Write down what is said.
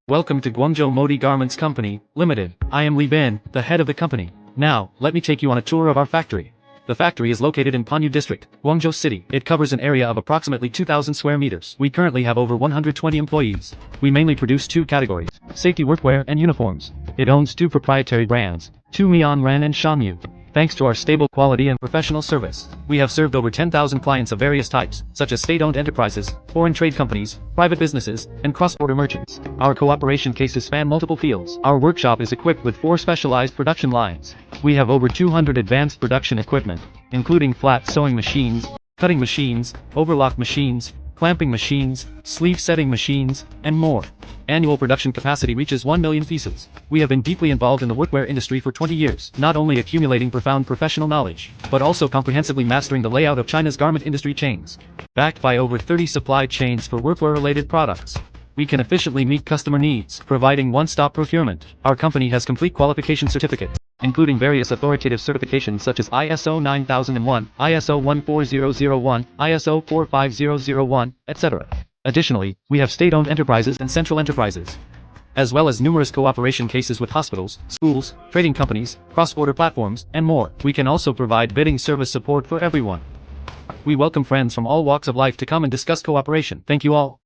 Welcome to Guangzhou Modi Garments Company, Limited. I am Li Bin, the head of the company. Now, let me take you on a tour of our factory. The factory is located in Panyu District, Guangzhou City. It covers an area of approximately 2,000 square meters. We currently have over 120 employees. We mainly produce two categories: safety workwear and uniforms. It owns two proprietary brands, Mianran and Shanyu. Thanks to our stable quality and professional service, we have served over 10,000 clients of various types, such as state-owned enterprises, foreign trade companies, private businesses, and cross-border merchants. Our cooperation cases span multiple fields. Our workshop is equipped with 4 specialized production lines. We have over 200 advanced production equipment, including flat sewing machines, cutting machines, overlock machines, clamping machines, sleeve setting machines, and more. Annual production capacity reaches 1 million pieces. We have been deeply involved in the workwear industry for 20 years, not only accumulating profound professional knowledge, but also comprehensively mastering the layout of China's garment industry chains. Backed by over 30 supply chains for workwear-related products, we can efficiently meet customer needs, providing one-stop procurement. Our company has complete qualification certificates, including various authoritative certifications such as ISO 9001, ISO 14001, ISO 45001, etc. Additionally, we have state-owned enterprises and central enterprises, as well as numerous cooperation cases with hospitals, schools, trading companies, cross-border platforms, and more. We can also provide bidding service support for everyone. We welcome friends from all walks of life to come and discuss cooperation. Thank you all.